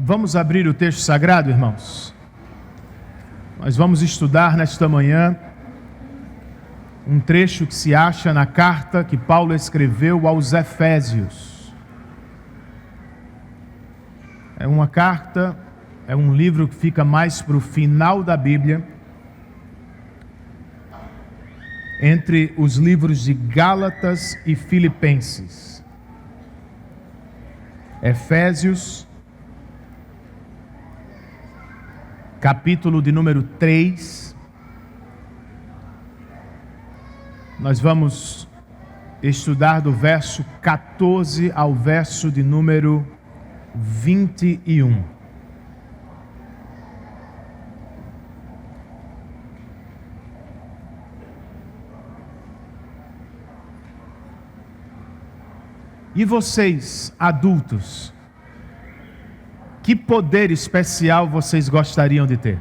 Vamos abrir o texto sagrado, irmãos? Nós vamos estudar nesta manhã um trecho que se acha na carta que Paulo escreveu aos Efésios. É uma carta, é um livro que fica mais para o final da Bíblia, entre os livros de Gálatas e Filipenses. Efésios, capítulo de número 3. Nós vamos estudar do verso 14 ao verso de número 21. E vocês, adultos, que poder especial vocês gostariam de ter?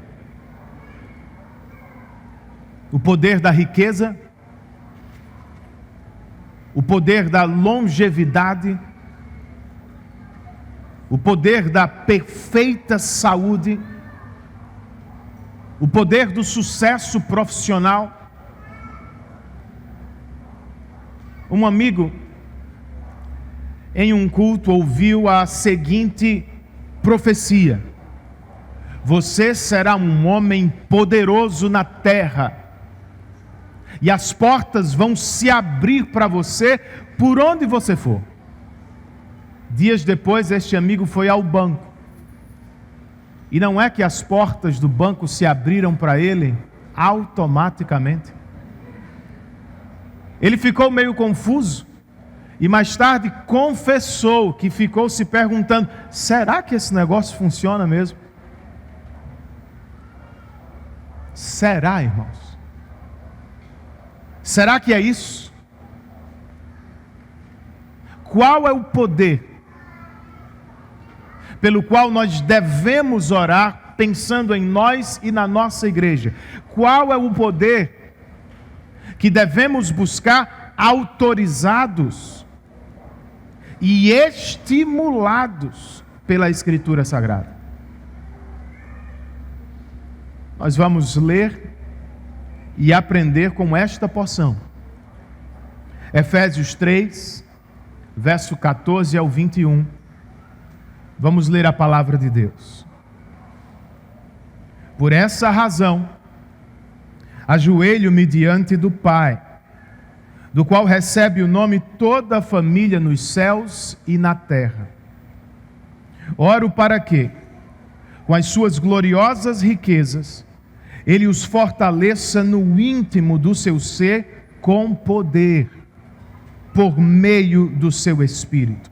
O poder da riqueza? O poder da longevidade? O poder da perfeita saúde? O poder do sucesso profissional? Um amigo, em um culto, ouviu a seguinte profecia: você será um homem poderoso na terra, e as portas vão se abrir para você por onde você for. Dias depois, este amigo foi ao banco, e não é que as portas do banco se abriram para ele automaticamente. Ele ficou meio confuso, e mais tarde confessou que ficou se perguntando: será que esse negócio funciona mesmo? Será, irmãos? Será que é isso? Qual é o poder pelo qual nós devemos orar pensando em nós e na nossa igreja? Qual é o poder que devemos buscar autorizados e estimulados pela Escritura Sagrada? Nós vamos ler e aprender com esta porção. Efésios 3, verso 14 ao 21. Vamos ler a palavra de Deus. Por essa razão, ajoelho-me diante do Pai, do qual recebe o nome toda a família nos céus e na terra. Oro para que, com as suas gloriosas riquezas, Ele os fortaleça no íntimo do seu ser com poder, por meio do seu Espírito,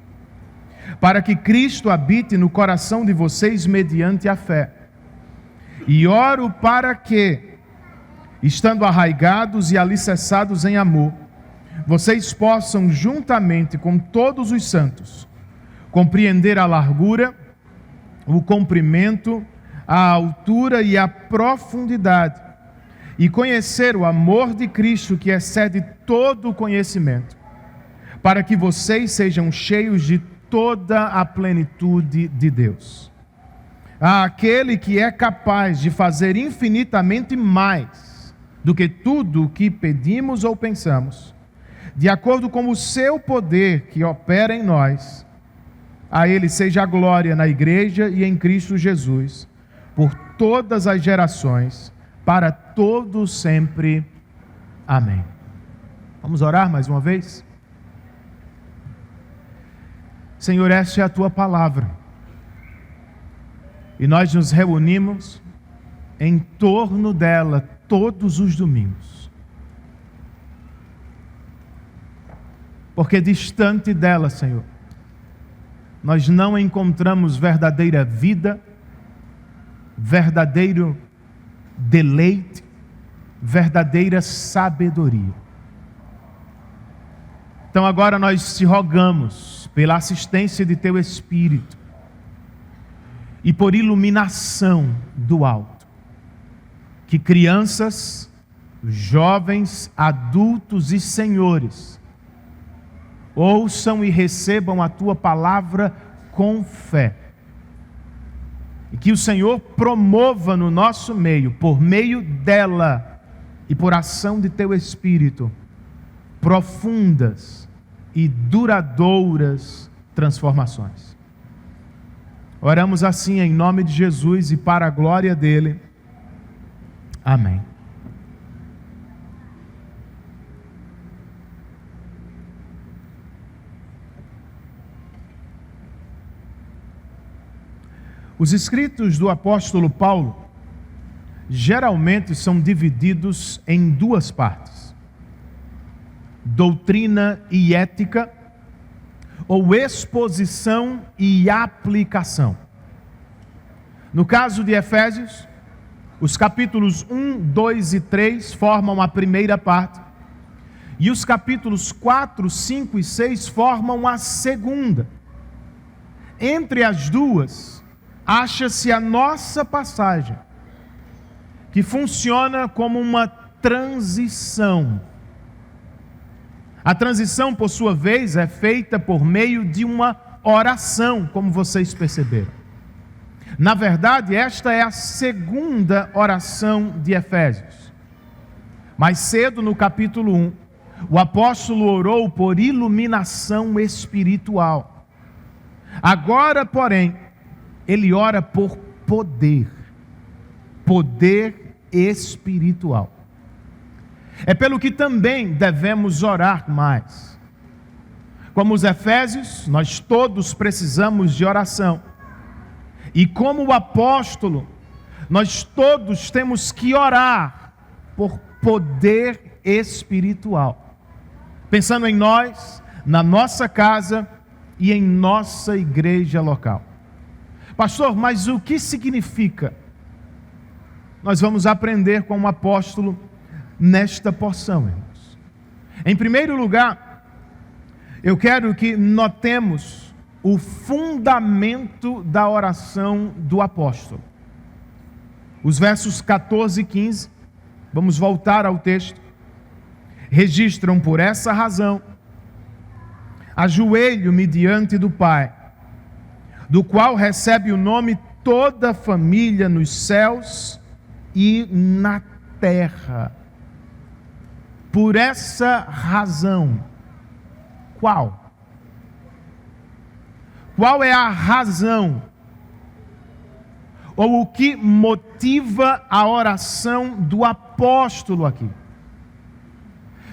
para que Cristo habite no coração de vocês mediante a fé. E oro para que, estando arraigados e alicerçados em amor, vocês possam, juntamente com todos os santos, compreender a largura, o comprimento, a altura e a profundidade, e conhecer o amor de Cristo que excede todo o conhecimento, para que vocês sejam cheios de toda a plenitude de Deus. Aquele que é capaz de fazer infinitamente mais do que tudo o que pedimos ou pensamos, de acordo com o seu poder que opera em nós, a Ele seja a glória na igreja e em Cristo Jesus, por todas as gerações, para todo sempre. Amém. Vamos orar mais uma vez? Senhor, esta é a Tua palavra, e nós nos reunimos em torno dela todos os domingos, porque distante dela, Senhor, nós não encontramos verdadeira vida, verdadeiro deleite, verdadeira sabedoria. Então agora nós te rogamos pela assistência de Teu Espírito e por iluminação do alto, que crianças, jovens, adultos e senhores ouçam e recebam a Tua palavra com fé, E que o Senhor promova no nosso meio, por meio dela e por ação de teu Espírito, profundas e duradouras transformações. Oramos assim em nome de Jesus e para a glória dele. Amém. Os escritos do apóstolo Paulo geralmente são divididos em duas partes: doutrina e ética, ou exposição e aplicação. No caso de Efésios, os capítulos 1, 2 e 3 formam a primeira parte, e os capítulos 4, 5 e 6 formam a segunda. Entre as duas, acha-se a nossa passagem, que funciona como uma transição. A transição, por sua vez, é feita por meio de uma oração, como vocês perceberam. Na verdade, esta é a segunda oração de Efésios. Mais cedo, no capítulo 1, o apóstolo orou por iluminação espiritual. Agora, porém, ele ora por poder espiritual. É pelo que também devemos orar mais. Como os Efésios, nós todos precisamos de oração. E como o apóstolo, nós todos temos que orar por poder espiritual. Pensando em nós, na nossa casa e em nossa igreja local. Pastor, mas o que significa? Nós vamos aprender com o apóstolo nesta porção, irmãos. Em primeiro lugar, eu quero que notemos o fundamento da oração do apóstolo. Os versos 14 e 15, vamos voltar ao texto, registram: por essa razão, ajoelho-me diante do Pai, do qual recebe o nome toda a família nos céus e na terra. Por essa razão. Qual? Qual é a razão? Ou o que motiva a oração do apóstolo aqui?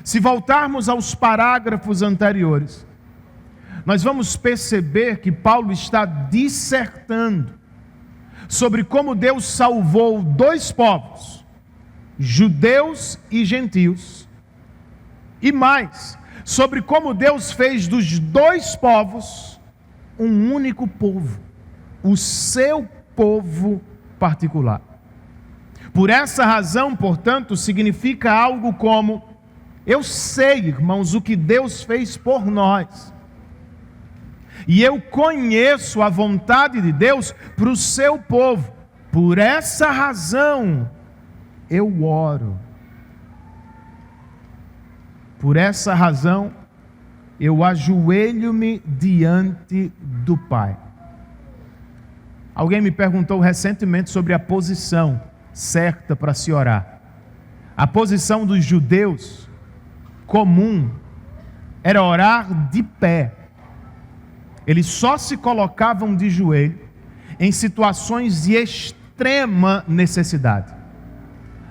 Se voltarmos aos parágrafos anteriores, nós vamos perceber que Paulo está dissertando sobre como Deus salvou dois povos, judeus e gentios, e mais, sobre como Deus fez dos dois povos um único povo, o seu povo particular. Por essa razão, portanto, significa algo como: eu sei, irmãos, o que Deus fez por nós. E eu conheço a vontade de Deus para o seu povo. Por essa razão, eu oro. Por essa razão, eu ajoelho-me diante do Pai. Alguém me perguntou recentemente sobre a posição certa para se orar. A posição dos judeus comum era orar de pé. Eles só se colocavam de joelho em situações de extrema necessidade.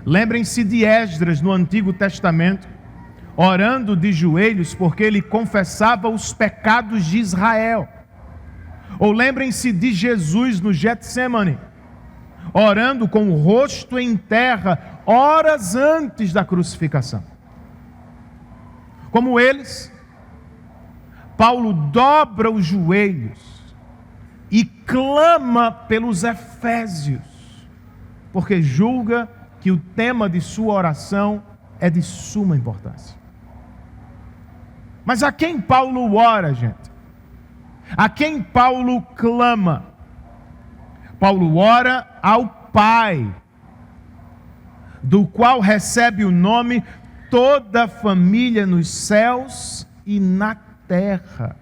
Lembrem-se de Esdras no Antigo Testamento, orando de joelhos porque ele confessava os pecados de Israel. Ou lembrem-se de Jesus no Getsemane, orando com o rosto em terra, horas antes da crucificação. Como eles, Paulo dobra os joelhos e clama pelos efésios, porque julga que o tema de sua oração é de suma importância. Mas a quem Paulo ora, gente? A quem Paulo clama? Paulo ora ao Pai, do qual recebe o nome toda a família nos céus e na terra.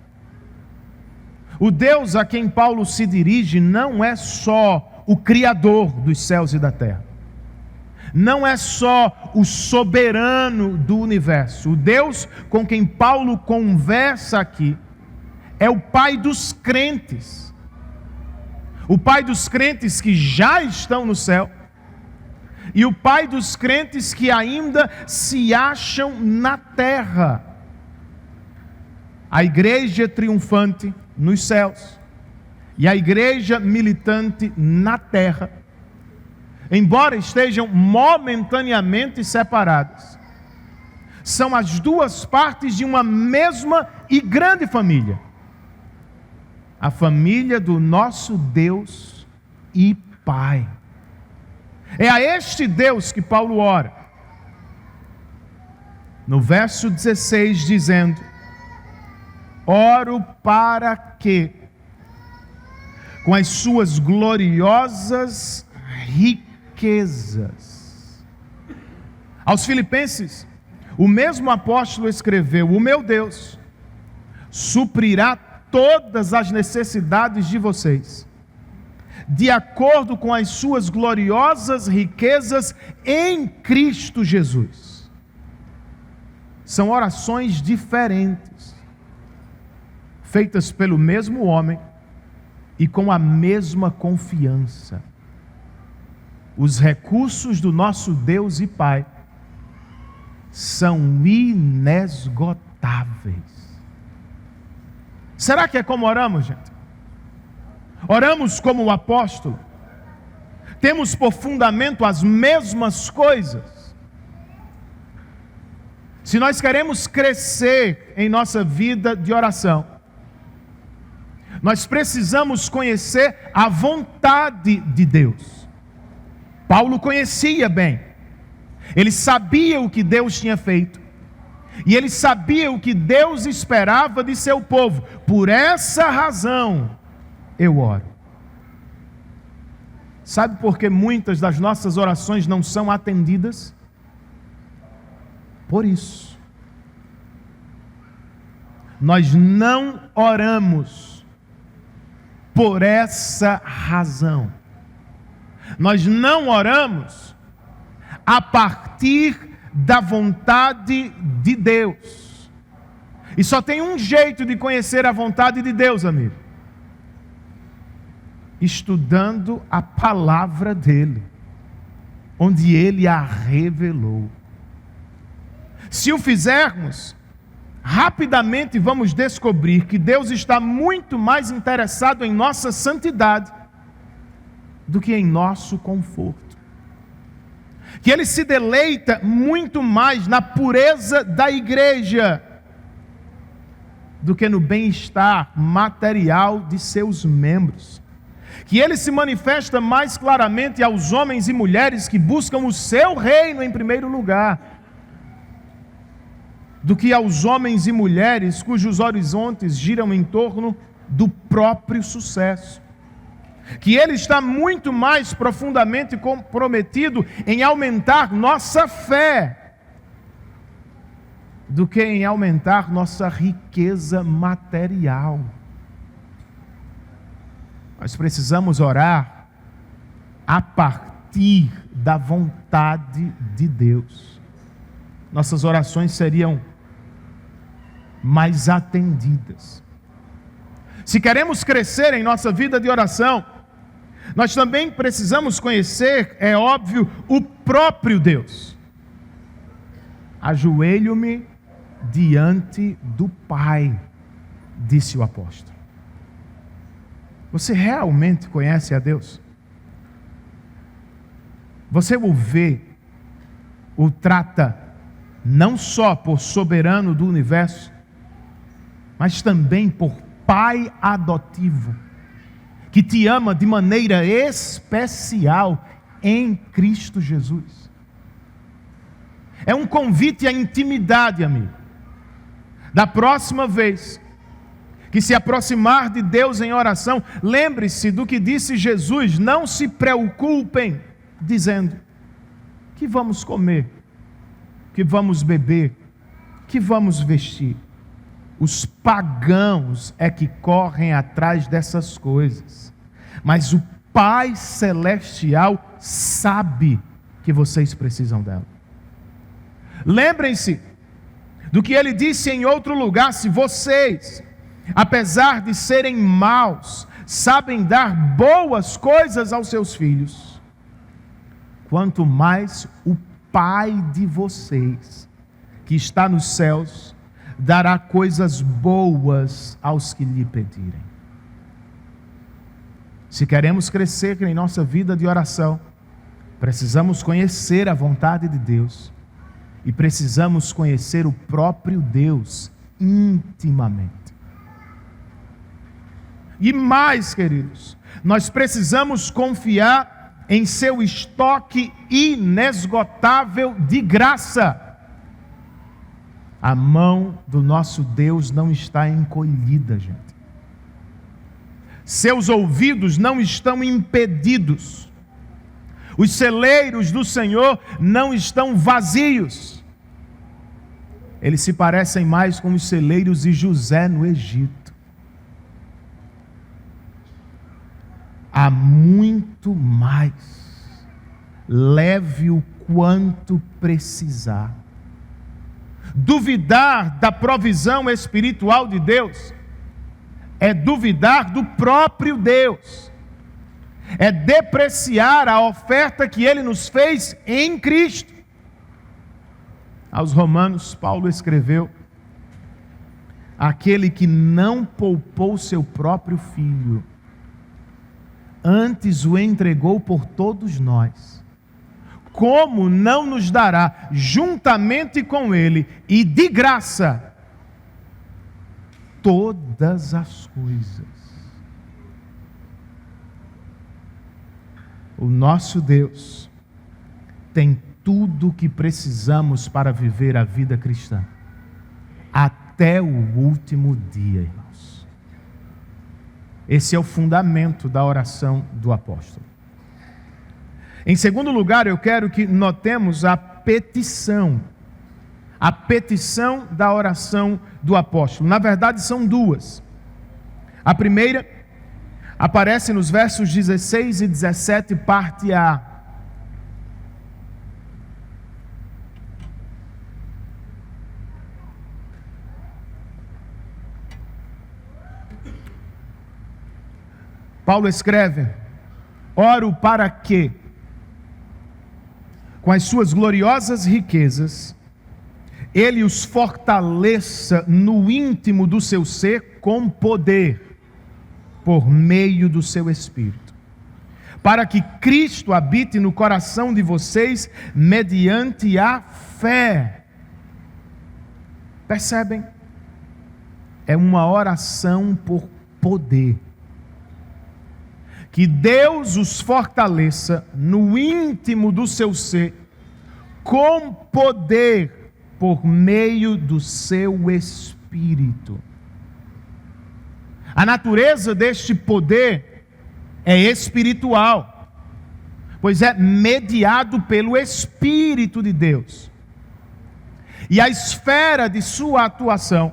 O Deus a quem Paulo se dirige não é só o Criador dos céus e da terra. Não é só o soberano do universo. O Deus com quem Paulo conversa aqui é o Pai dos crentes. O Pai dos crentes que já estão no céu e o Pai dos crentes que ainda se acham na terra. A igreja triunfante nos céus e a igreja militante na terra, embora estejam momentaneamente separadas, são as duas partes de uma mesma e grande família. A família do nosso Deus e Pai. É a este Deus que Paulo ora. No verso 16 dizendo: oro para que, com as suas gloriosas riquezas. Aos Filipenses, o mesmo apóstolo escreveu: o meu Deus suprirá todas as necessidades de vocês, de acordo com as suas gloriosas riquezas em Cristo Jesus. São orações diferentes, feitas pelo mesmo homem e com a mesma confiança. Os recursos do nosso Deus e Pai são inesgotáveis. Será que é como oramos, gente? Oramos como o apóstolo? Temos por fundamento as mesmas coisas? Se nós queremos crescer em nossa vida de oração, nós precisamos conhecer a vontade de Deus. Paulo conhecia bem. Ele sabia o que Deus tinha feito. E ele sabia o que Deus esperava de seu povo. Por essa razão, eu oro. Sabe por que muitas das nossas orações não são atendidas? Por isso. Nós não oramos por essa razão. Nós não oramos a partir da vontade de Deus. E só tem um jeito de conhecer a vontade de Deus, amigo: estudando a palavra dele, onde ele a revelou. Se o fizermos, rapidamente vamos descobrir que Deus está muito mais interessado em nossa santidade do que em nosso conforto. Que Ele se deleita muito mais na pureza da igreja do que no bem-estar material de seus membros. Que Ele se manifesta mais claramente aos homens e mulheres que buscam o seu reino em primeiro lugar, do que aos homens e mulheres cujos horizontes giram em torno do próprio sucesso. Que Ele está muito mais profundamente comprometido em aumentar nossa fé do que em aumentar nossa riqueza material. Nós precisamos orar a partir da vontade de Deus. Nossas orações seriam mais atendidas. Se queremos crescer em nossa vida de oração, nós também precisamos conhecer, é óbvio, o próprio Deus. Ajoelho-me diante do Pai, disse o apóstolo. Você realmente conhece a Deus? Você o vê, o trata não só por soberano do universo, mas também por Pai adotivo, que te ama de maneira especial em Cristo Jesus. É um convite à intimidade, amigo. Da próxima vez que se aproximar de Deus em oração, lembre-se do que disse Jesus: não se preocupem, dizendo: que vamos comer, que vamos beber, que vamos vestir. Os pagãos é que correm atrás dessas coisas, mas o Pai Celestial sabe que vocês precisam dela. Lembrem-se do que ele disse em outro lugar: se vocês, apesar de serem maus, sabem dar boas coisas aos seus filhos, quanto mais o Pai de vocês, que está nos céus, dará coisas boas aos que lhe pedirem. Se queremos crescer em nossa vida de oração, precisamos conhecer a vontade de Deus e precisamos conhecer o próprio Deus intimamente. E mais, queridos, nós precisamos confiar em seu estoque inesgotável de graça. A mão do nosso Deus não está encolhida, gente. Seus ouvidos não estão impedidos. Os celeiros do Senhor não estão vazios. Eles se parecem mais com os celeiros de José no Egito. Há muito mais. Leve o quanto precisar. Duvidar da provisão espiritual de Deus é duvidar do próprio Deus, é depreciar a oferta que Ele nos fez em Cristo. Aos Romanos, Paulo escreveu: aquele que não poupou seu próprio filho, antes o entregou por todos nós, como não nos dará juntamente com Ele e de graça todas as coisas? O nosso Deus tem tudo o que precisamos para viver a vida cristã, até o último dia, irmãos. Esse é o fundamento da oração do apóstolo. Em segundo lugar, eu quero que notemos a petição da oração do apóstolo. Na verdade, são duas. A primeira aparece nos versos 16 e 17, parte A. Paulo escreve: oro para que, com as suas gloriosas riquezas, Ele os fortaleça no íntimo do seu ser com poder, por meio do seu Espírito, para que Cristo habite no coração de vocês mediante a fé. Percebem? É uma oração por poder. Que Deus os fortaleça no íntimo do seu ser com poder, por meio do seu Espírito. A natureza deste poder é espiritual, pois é mediado pelo Espírito de Deus. E a esfera de sua atuação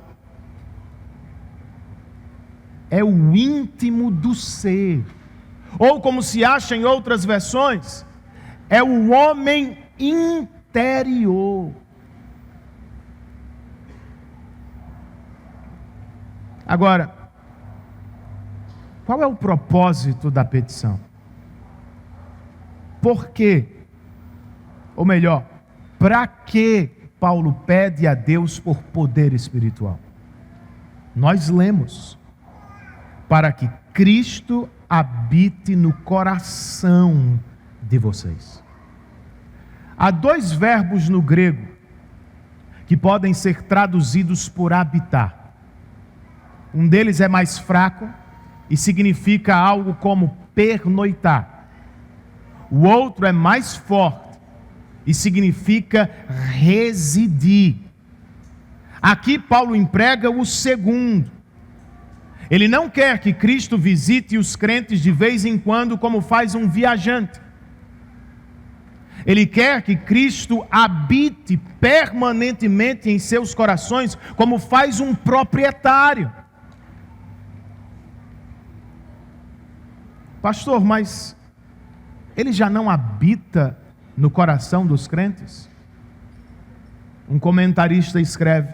é o íntimo do ser, ou como se acha em outras versões, é o homem interior. Agora, qual é o propósito da petição? Por quê? Ou melhor, para que Paulo pede a Deus por poder espiritual? Nós lemos: para que Cristo habite no coração de vocês. Há dois verbos no grego que podem ser traduzidos por habitar. Um deles é mais fraco e significa algo como pernoitar. O outro é mais forte e significa residir. Aqui Paulo emprega o segundo. Ele não quer que Cristo visite os crentes de vez em quando, como faz um viajante. Ele quer que Cristo habite permanentemente em seus corações, como faz um proprietário. Pastor, mas ele já não habita no coração dos crentes? Um comentarista escreve: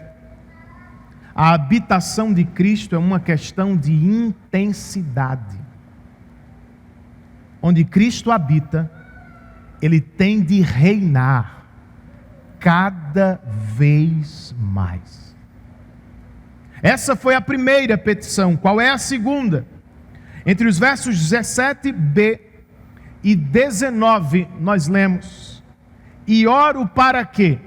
a habitação de Cristo é uma questão de intensidade. Onde Cristo habita, ele tem de reinar cada vez mais. Essa foi a primeira petição. Qual é a segunda? Entre os versos 17b e 19, nós lemos: e oro para que,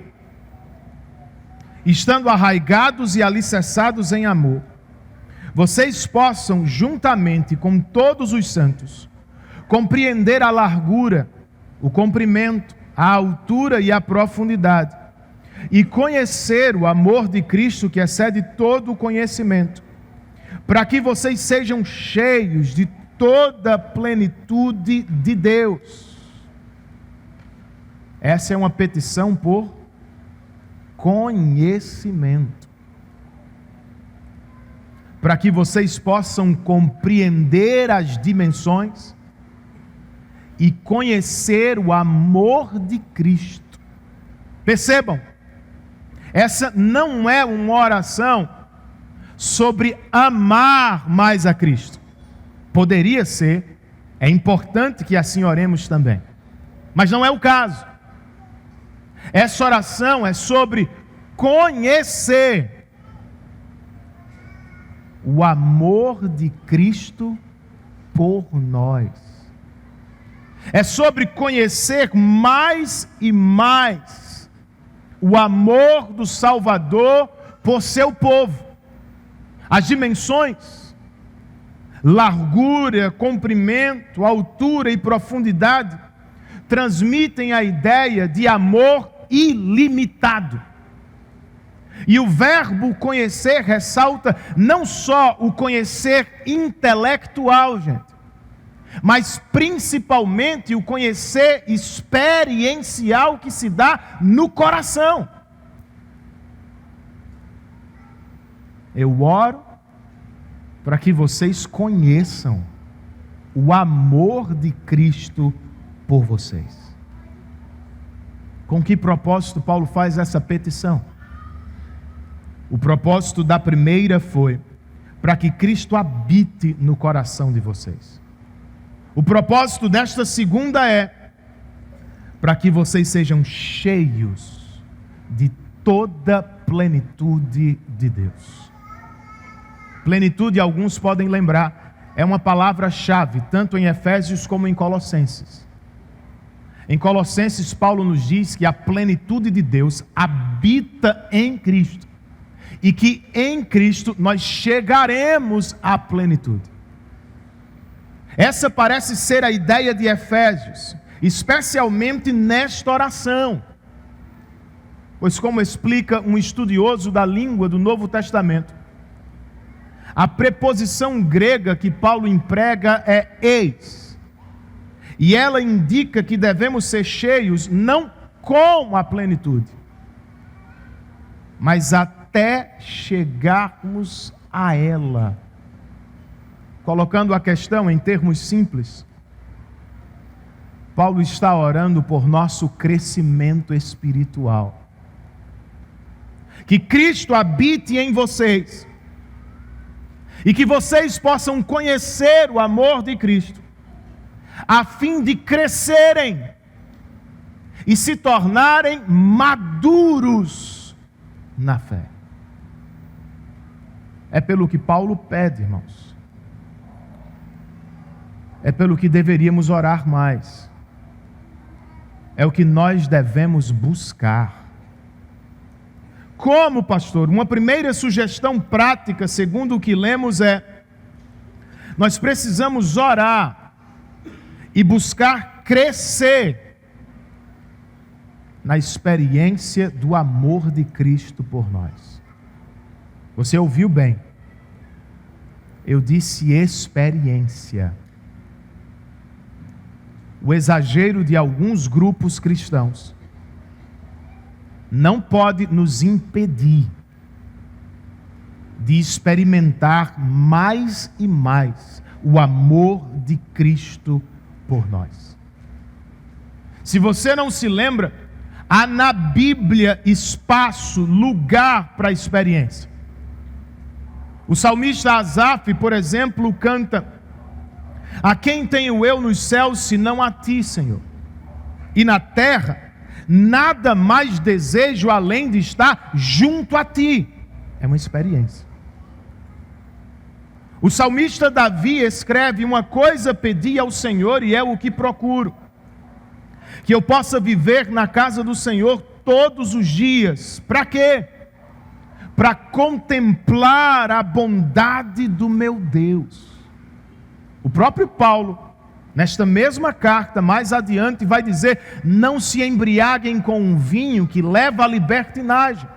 estando arraigados e alicerçados em amor, vocês possam, juntamente com todos os santos, compreender a largura, o comprimento, a altura e a profundidade, e conhecer o amor de Cristo que excede todo o conhecimento, para que vocês sejam cheios de toda a plenitude de Deus. Essa é uma petição por conhecimento. Para que vocês possam compreender as dimensões e conhecer o amor de Cristo. Percebam, essa não é uma oração sobre amar mais a Cristo. Poderia ser, é importante que assim oremos também, mas não é o caso. Essa oração é sobre conhecer o amor de Cristo por nós. É sobre conhecer mais e mais o amor do Salvador por seu povo. As dimensões, largura, comprimento, altura e profundidade, transmitem a ideia de amor ilimitado. E o verbo conhecer ressalta não só o conhecer intelectual, gente, mas principalmente o conhecer experiencial que se dá no coração. Eu oro para que vocês conheçam o amor de Cristo por vocês. Com que propósito Paulo faz essa petição? O propósito da primeira foi para que Cristo habite no coração de vocês. O propósito desta segunda é para que vocês sejam cheios de toda a plenitude de Deus. Plenitude, alguns podem lembrar, é uma palavra-chave, tanto em Efésios como em Colossenses. Em Colossenses, Paulo nos diz que a plenitude de Deus habita em Cristo, e que em Cristo nós chegaremos à plenitude. Essa parece ser a ideia de Efésios, especialmente nesta oração. Pois, como explica um estudioso da língua do Novo Testamento, a preposição grega que Paulo emprega é eis, e ela indica que devemos ser cheios não com a plenitude, mas até chegarmos a ela. Colocando a questão em termos simples, Paulo está orando por nosso crescimento espiritual. Que Cristo habite em vocês, e que vocês possam conhecer o amor de Cristo, a fim de crescerem e se tornarem maduros na fé. É pelo que Paulo pede, irmãos. É pelo que deveríamos orar mais. É o que nós devemos buscar. Como, pastor? Uma primeira sugestão prática, segundo o que lemos, é: nós precisamos orar e buscar crescer na experiência do amor de Cristo por nós. Você ouviu bem? Eu disse experiência. O exagero de alguns grupos cristãos não pode nos impedir de experimentar mais e mais o amor de Cristo por nós. Se você não se lembra, há na Bíblia espaço, lugar para a experiência. O salmista Asaf, por exemplo, canta: a quem tenho eu nos céus senão a ti, Senhor? E na terra, nada mais desejo além de estar junto a ti. É uma experiência. O salmista Davi escreve: uma coisa pedi ao Senhor e é o que procuro, que eu possa viver na casa do Senhor todos os dias. Para quê? Para contemplar a bondade do meu Deus. O próprio Paulo, nesta mesma carta, mais adiante, vai dizer: não se embriaguem com um vinho que leva à libertinagem.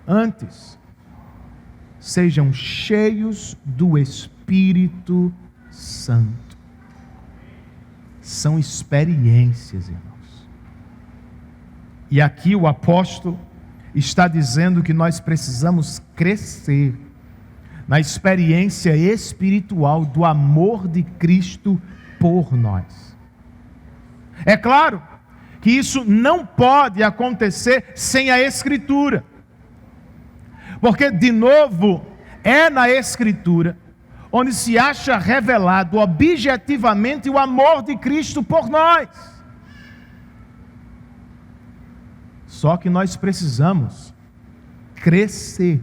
Antes, sejam cheios do Espírito Santo. São experiências, irmãos. E aqui o apóstolo está dizendo que nós precisamos crescer na experiência espiritual do amor de Cristo por nós. É claro que isso não pode acontecer sem a Escritura, porque, de novo, é na Escritura onde se acha revelado objetivamente o amor de Cristo por nós. Só que nós precisamos crescer,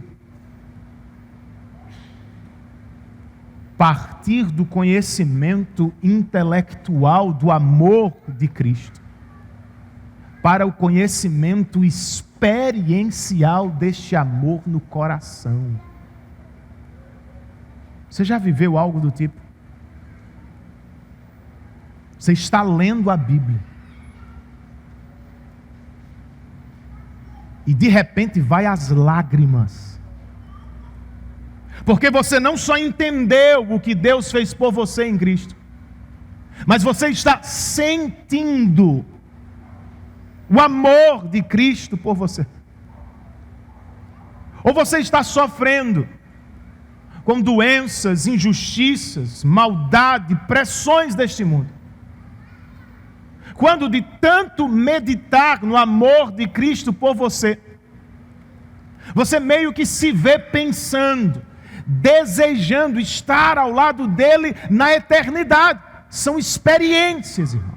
partir do conhecimento intelectual do amor de Cristo para o conhecimento experiencial deste amor no coração. Você já viveu algo do tipo? Você está lendo a Bíblia e de repente vai às lágrimas, porque você não só entendeu o que Deus fez por você em Cristo, mas você está sentindo o amor de Cristo por você. Ou você está sofrendo com doenças, injustiças, maldade, pressões deste mundo. Quando de tanto meditar no amor de Cristo por você, você meio que se vê pensando, desejando estar ao lado dele na eternidade. São experiências, irmãos.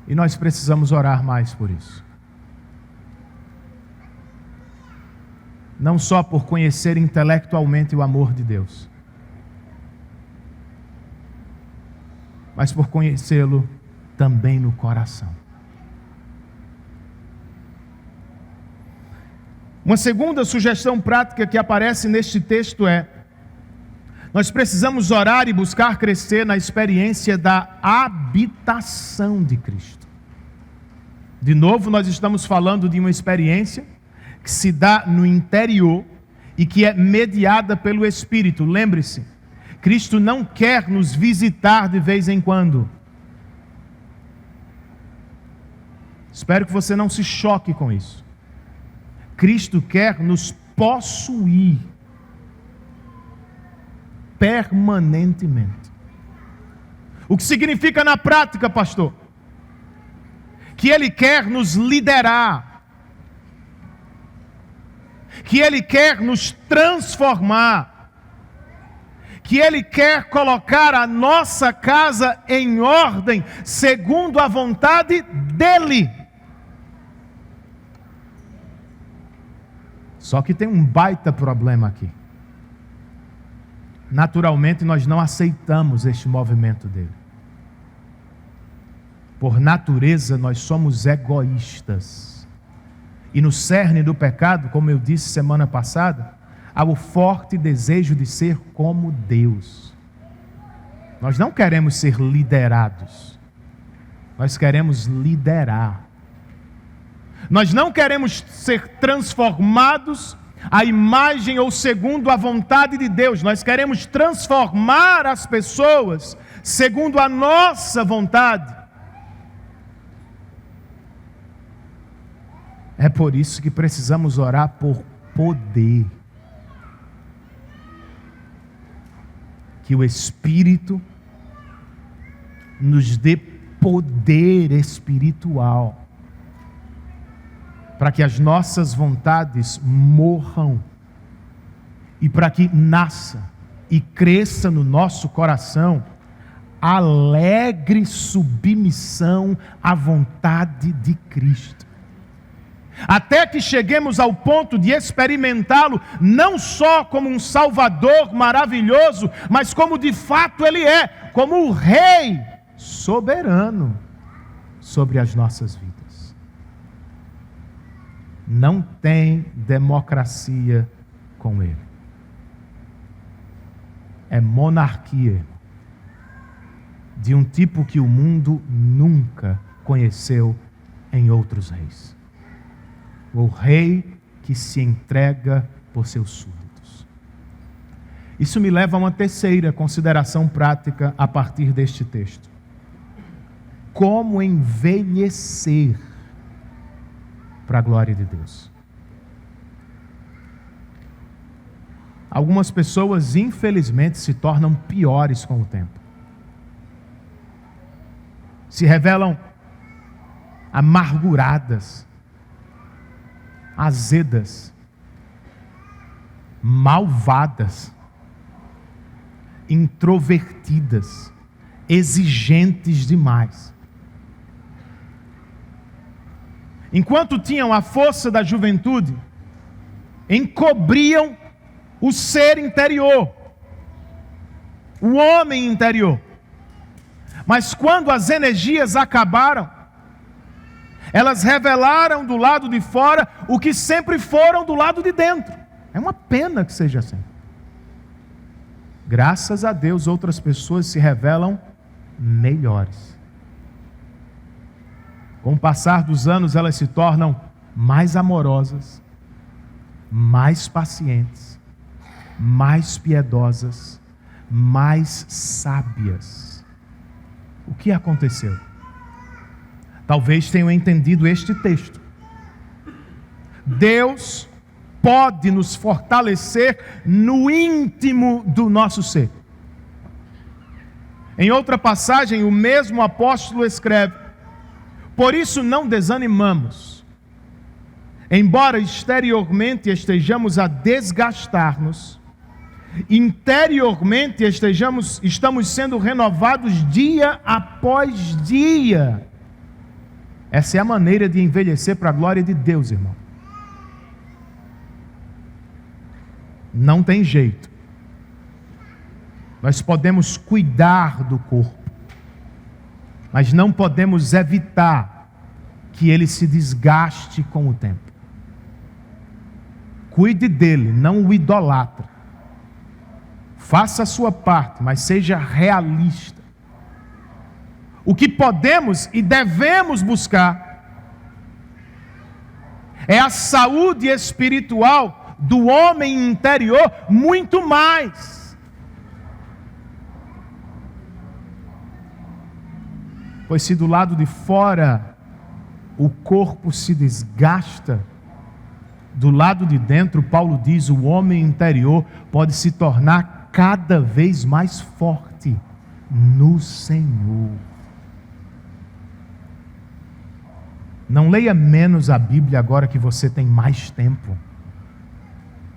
E nós precisamos orar mais por isso. Não só por conhecer intelectualmente o amor de Deus, mas por conhecê-lo também no coração. Uma segunda sugestão prática que aparece neste texto é: nós precisamos orar e buscar crescer na experiência da habitação de Cristo. De novo, nós estamos falando de uma experiência que se dá no interior e que é mediada pelo Espírito. Lembre-se, Cristo não quer nos visitar de vez em quando. Espero que você não se choque com isso. Cristo quer nos possuir permanentemente. O que significa na prática, pastor? Que Ele quer nos liderar, que Ele quer nos transformar, que Ele quer colocar a nossa casa em ordem, segundo a vontade dEle. Só que tem um baita problema aqui. Naturalmente, nós não aceitamos este movimento dEle. Por natureza, nós somos egoístas. E no cerne do pecado, como eu disse semana passada, há o forte desejo de ser como Deus. Nós não queremos ser liderados. Nós queremos liderar. Nós não queremos ser transformados à imagem ou segundo a vontade de Deus. Nós queremos transformar as pessoas segundo a nossa vontade. É por isso que precisamos orar por poder. que o Espírito nos dê poder espiritual, para que as nossas vontades morram e para que nasça e cresça no nosso coração alegre submissão à vontade de Cristo. Até que cheguemos ao ponto de experimentá-lo não só como um Salvador maravilhoso, mas como de fato Ele é, como o Rei soberano sobre as nossas vidas. Não tem democracia com Ele. É monarquia de um tipo que o mundo nunca conheceu em outros reis. O rei que se entrega por seus súditos. Isso me leva a uma terceira consideração prática a partir deste texto. Como envelhecer para a glória de Deus. Algumas pessoas, infelizmente, se tornam piores com o tempo. Se revelam amarguradas, azedas, malvadas, introvertidas, exigentes demais. Enquanto tinham a força da juventude, encobriam o ser interior, o homem interior. Mas quando as energias acabaram, elas revelaram do lado de fora o que sempre foram do lado de dentro. É uma pena que seja assim. Graças a Deus, outras pessoas se revelam melhores. Com o passar dos anos, elas se tornam mais amorosas, mais pacientes, mais piedosas, mais sábias. O que aconteceu? Talvez tenham entendido este texto. Deus pode nos fortalecer no íntimo do nosso ser. Em outra passagem, o mesmo apóstolo escreve: por isso não desanimamos. Embora exteriormente estejamos a desgastar-nos, interiormente estamos sendo renovados dia após dia. Essa é a maneira de envelhecer para a glória de Deus, irmão. Não tem jeito. Nós podemos cuidar do corpo, mas não podemos evitar que ele se desgaste com o tempo. Cuide dele, não o idolatra. Faça a sua parte, mas seja realista. O que podemos e devemos buscar é a saúde espiritual do homem interior muito mais. Pois se do lado de fora o corpo se desgasta, do lado de dentro, Paulo diz, o homem interior pode se tornar cada vez mais forte no Senhor. Não leia menos a Bíblia agora que você tem mais tempo.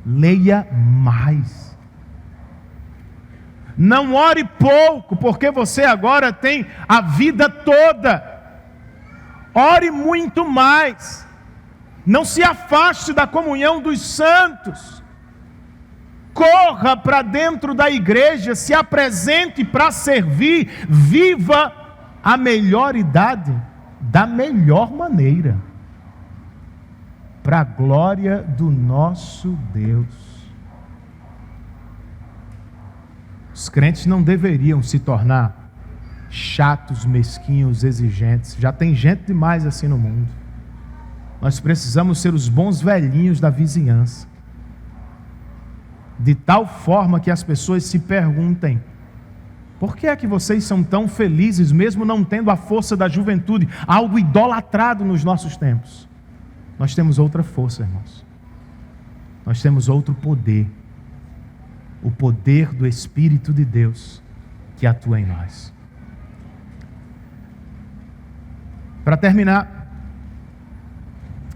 Leia mais. Não ore pouco, porque você agora tem a vida toda. Ore muito mais. Não se afaste da comunhão dos santos. Corra para dentro da igreja, se apresente para servir, viva a melhor idade da melhor maneira, para a glória do nosso Deus. Os crentes não deveriam se tornar chatos, mesquinhos, exigentes. Já tem gente demais assim no mundo. Nós precisamos ser os bons velhinhos da vizinhança, de tal forma que as pessoas se perguntem: por que é que vocês são tão felizes, mesmo não tendo a força da juventude, algo idolatrado nos nossos tempos? Nós temos outra força, irmãos. Nós temos outro poder. o poder do Espírito de Deus que atua em nós. Para terminar,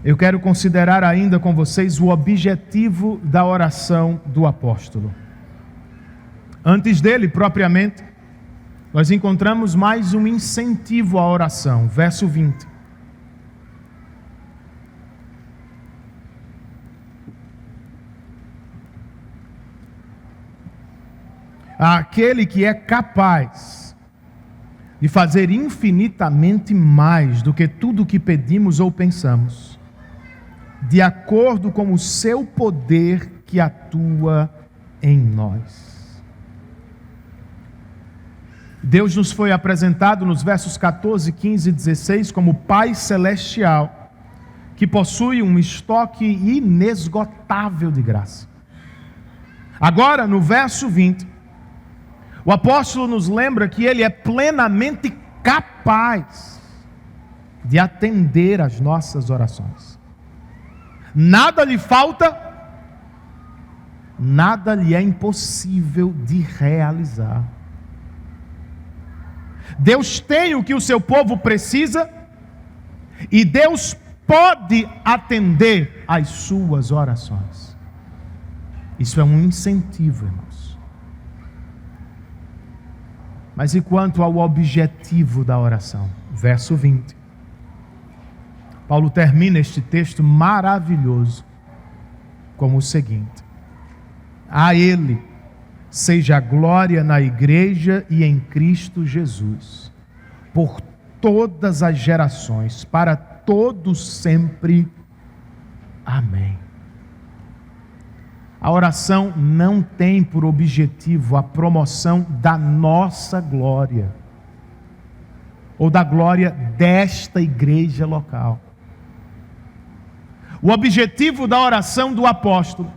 eu quero considerar ainda com vocês o objetivo da oração do apóstolo. Antes dele, propriamente, nós encontramos mais um incentivo à oração, verso 20. Aquele que é capaz de fazer infinitamente mais do que tudo o que pedimos ou pensamos, de acordo com o seu poder que atua em nós. Deus nos foi apresentado nos versos 14, 15 e 16 como Pai Celestial, que possui um estoque inesgotável de graça. Agora, no verso 20, o apóstolo nos lembra que ele é plenamente capaz de atender às nossas orações. Nada lhe falta, nada lhe é impossível de realizar. Deus tem o que o seu povo precisa e Deus pode atender às suas orações. Isso é um incentivo, irmãos. Mas e quanto ao objetivo da oração? Verso 20. Paulo termina este texto maravilhoso como o seguinte: a Ele seja a glória na igreja e em Cristo Jesus, por todas as gerações, para todos sempre. Amém. A oração não tem por objetivo a promoção da nossa glória, ou da glória desta igreja local. O objetivo da oração do apóstolo,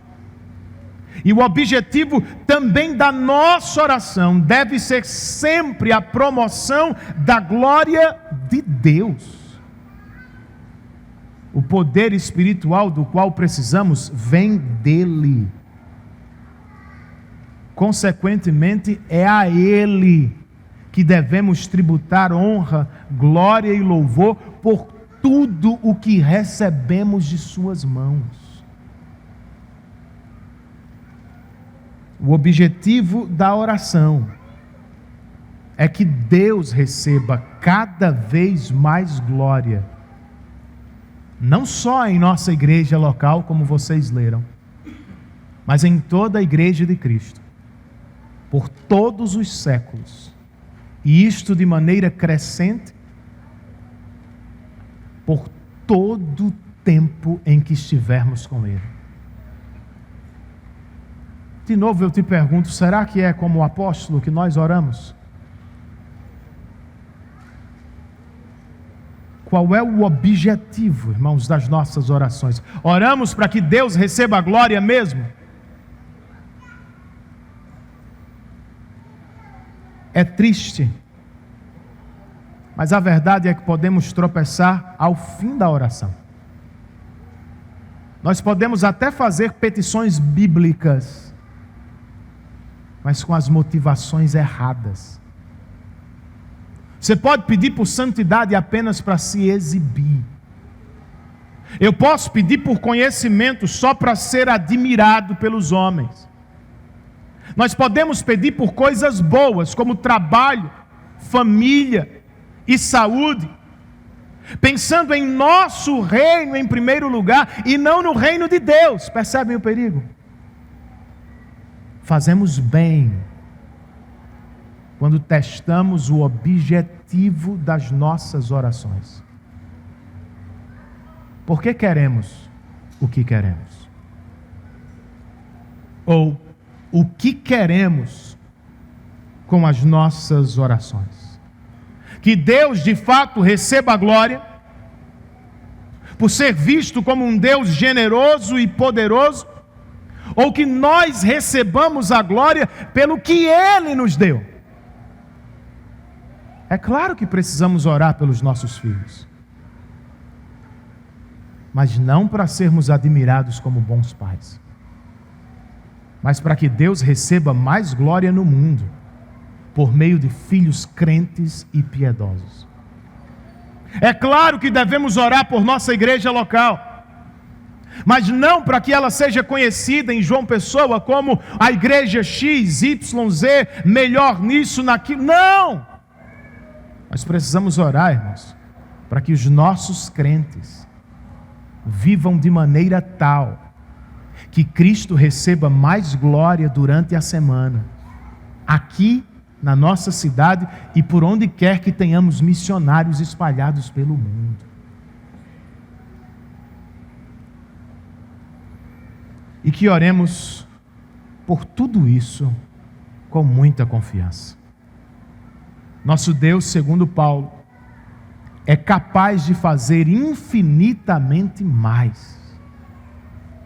e o objetivo também da nossa oração, deve ser sempre a promoção da glória de Deus. O poder espiritual do qual precisamos vem dele. Consequentemente, é a Ele que devemos tributar honra, glória e louvor por tudo o que recebemos de suas mãos. O objetivo da oração é que Deus receba cada vez mais glória, não só em nossa igreja local, como vocês leram, mas em toda a igreja de Cristo, por todos os séculos, e isto de maneira crescente, por todo o tempo em que estivermos com Ele. De novo eu te pergunto, será que é como o apóstolo que nós oramos? Qual é o objetivo, irmãos, das nossas orações? Oramos para que Deus receba a glória mesmo? É triste, mas a verdade é que podemos tropeçar ao fim da oração. Nós podemos até fazer petições bíblicas, mas com as motivações erradas. Você pode pedir por santidade apenas para se exibir. Eu posso pedir por conhecimento só para ser admirado pelos homens. Nós podemos pedir por coisas boas, como trabalho, família e saúde, pensando em nosso reino em primeiro lugar e não no reino de Deus. Percebem o perigo? Fazemos bem quando testamos o objetivo das nossas orações. Por que queremos o que queremos? Ou o que queremos com as nossas orações? Que Deus de fato receba a glória, por ser visto como um Deus generoso e poderoso, ou que nós recebamos a glória pelo que Ele nos deu? É claro que precisamos orar pelos nossos filhos, mas não para sermos admirados como bons pais. mas para que Deus receba mais glória no mundo, por meio de filhos crentes e piedosos. É claro que devemos orar por nossa igreja local, mas não para que ela seja conhecida em João Pessoa como a igreja X, Y, Z, melhor nisso, naquilo. Não! Nós precisamos orar, irmãos, para que os nossos crentes vivam de maneira tal que Cristo receba mais glória durante a semana, aqui na nossa cidade e por onde quer que tenhamos missionários espalhados pelo mundo. E que oremos por tudo isso com muita confiança. Nosso Deus, segundo Paulo, é capaz de fazer infinitamente mais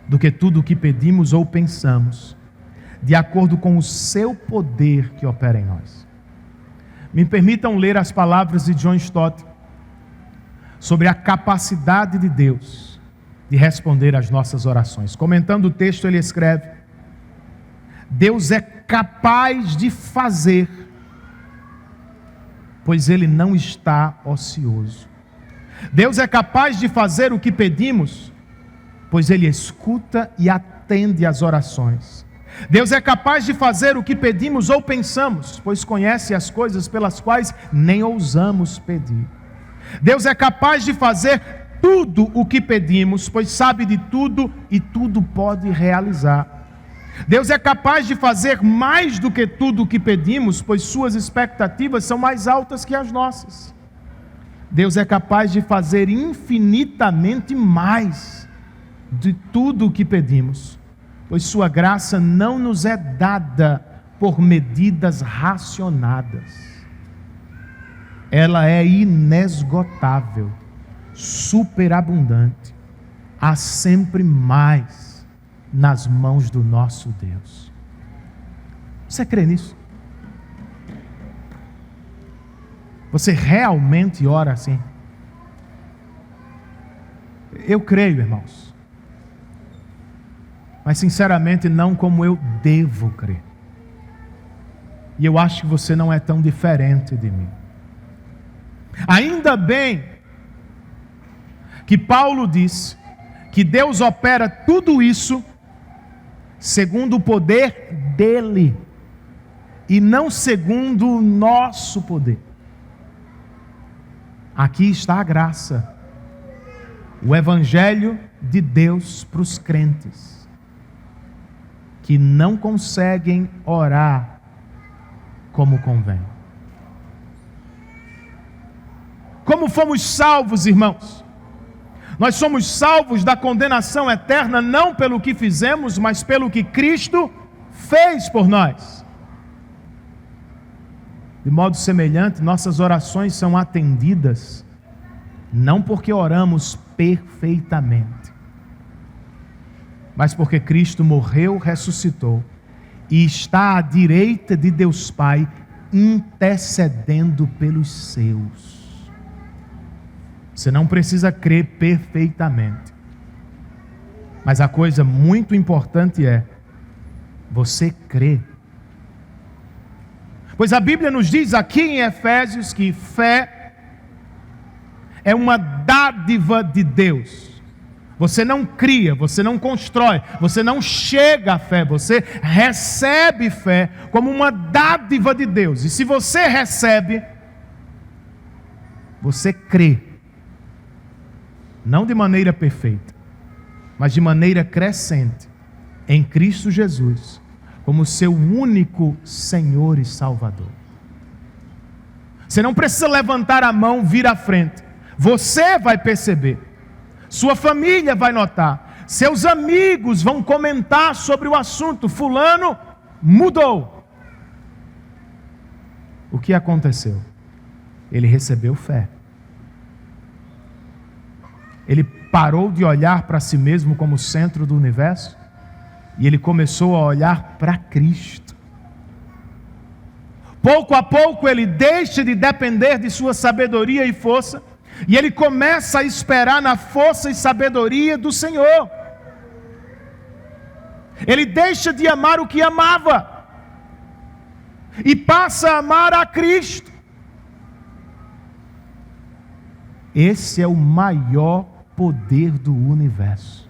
do que tudo o que pedimos ou pensamos, de acordo com o seu poder que opera em nós. Me permitam ler as palavras de John Stott sobre a capacidade de Deus de responder às nossas orações. Comentando o texto, ele escreve: Deus é capaz de fazer, pois Ele não está ocioso. Deus é capaz de fazer o que pedimos, pois Ele escuta e atende às orações. Deus é capaz de fazer o que pedimos ou pensamos, pois conhece as coisas pelas quais nem ousamos pedir. Deus é capaz de fazer tudo o que pedimos, pois sabe de tudo e tudo pode realizar. Deus é capaz de fazer mais do que tudo o que pedimos, pois suas expectativas são mais altas que as nossas. Deus é capaz de fazer infinitamente mais de tudo o que pedimos, pois sua graça não nos é dada por medidas racionadas. Ela é inesgotável, superabundante, há sempre mais nas mãos do nosso Deus. Você crê nisso? Você realmente ora assim? Eu creio, irmãos, mas sinceramente não como eu devo crer. E eu acho que você não é tão diferente de mim. Ainda bem que Paulo diz que Deus opera tudo isso segundo o poder dele e não segundo o nosso poder. Aqui está a graça, o evangelho de Deus para os crentes que não conseguem orar como convém. Como fomos salvos, irmãos? Nós somos salvos da condenação eterna não pelo que fizemos, mas pelo que Cristo fez por nós. De modo semelhante, nossas orações são atendidas não porque oramos perfeitamente, mas porque Cristo morreu, ressuscitou e está à direita de Deus Pai, intercedendo pelos seus. Você não precisa crer perfeitamente, mas a coisa muito importante é você crer. Pois a Bíblia nos diz aqui em Efésios que fé é uma dádiva de Deus. Você não cria, você não constrói, você não chega à fé, você recebe fé como uma dádiva de Deus. E se você recebe, você crê. Não de maneira perfeita, mas de maneira crescente em Cristo Jesus, como seu único Senhor e Salvador. Você não precisa levantar a mão, vir à frente. Você vai perceber, sua família vai notar, seus amigos vão comentar sobre o assunto. Fulano mudou. O que aconteceu? Ele recebeu fé. Ele parou de olhar para si mesmo como centro do universo e ele começou a olhar para Cristo. Pouco a pouco ele deixa de depender de sua sabedoria e força e ele começa a esperar na força e sabedoria do Senhor. Ele deixa de amar o que amava e passa a amar a Cristo. Esse é o maior poder do universo.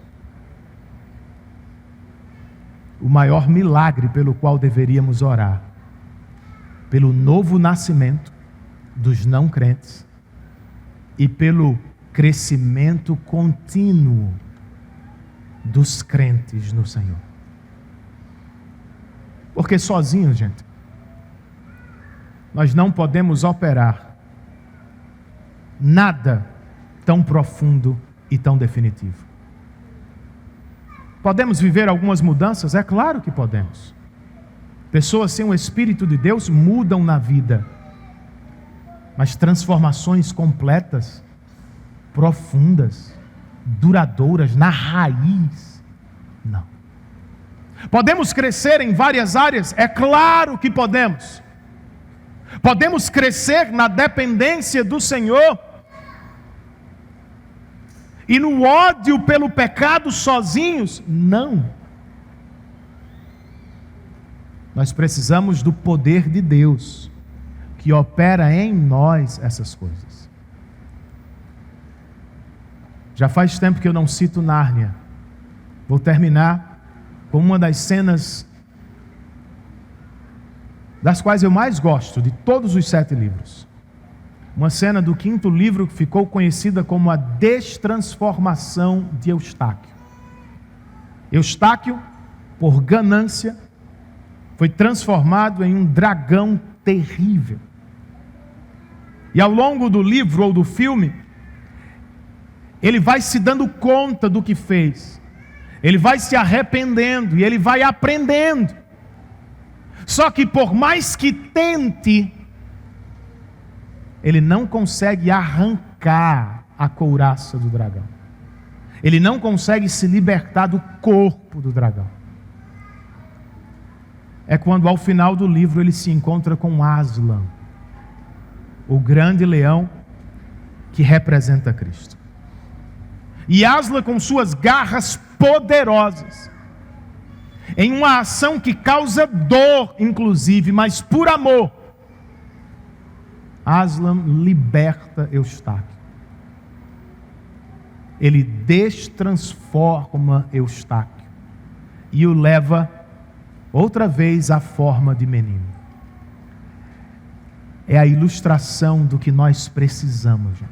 O maior milagre pelo qual deveríamos orar. Pelo novo nascimento dos não crentes e pelo crescimento contínuo dos crentes no Senhor. Porque sozinhos, gente, nós não podemos operar nada tão profundo e tão definitivo. Podemos viver algumas mudanças? É claro que podemos. Pessoas sem o Espírito de Deus mudam na vida, mas transformações completas, profundas, duradouras, na raiz, não. Podemos crescer em várias áreas? É claro que podemos. Podemos crescer na dependência do Senhor e no ódio pelo pecado sozinhos? Não. Nós precisamos do poder de Deus, que opera em nós essas coisas. Já faz tempo que eu não cito Nárnia. Vou terminar com uma das cenas das quais eu mais gosto, de todos os 7 livros. Uma cena do 5º livro que ficou conhecida como a destransformação de Eustáquio. Eustáquio, por ganância, foi transformado em um dragão terrível. E ao longo do livro ou do filme, ele vai se dando conta do que fez. Ele vai se arrependendo e ele vai aprendendo. Só que por mais que tente, ele não consegue arrancar a couraça do dragão. Ele não consegue se libertar do corpo do dragão. É quando ao final do livro ele se encontra com Aslan, o grande leão que representa Cristo. E Aslan, com suas garras poderosas, em uma ação que causa dor, inclusive, mas por amor, Aslan liberta Eustáquio. Ele destransforma Eustáquio e o leva outra vez à forma de menino. É a ilustração do que nós precisamos, gente.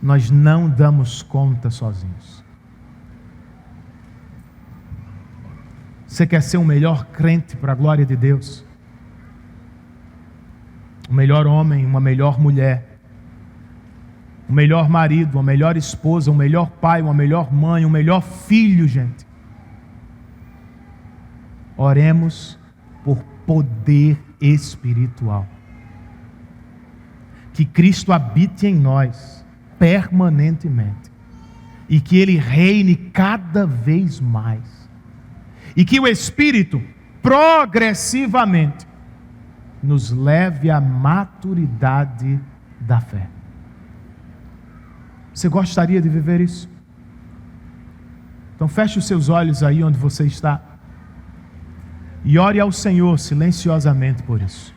Nós não damos conta sozinhos. Você quer ser um melhor crente para a glória de Deus? Um melhor homem, uma melhor mulher, um melhor marido, uma melhor esposa, um melhor pai, uma melhor mãe, um melhor filho, gente. Oremos por poder espiritual. Que Cristo habite em nós permanentemente e que Ele reine cada vez mais. E que o Espírito progressivamente nos leve à maturidade da fé. Você gostaria de viver isso? Então feche os seus olhos aí onde você está e ore ao Senhor silenciosamente por isso.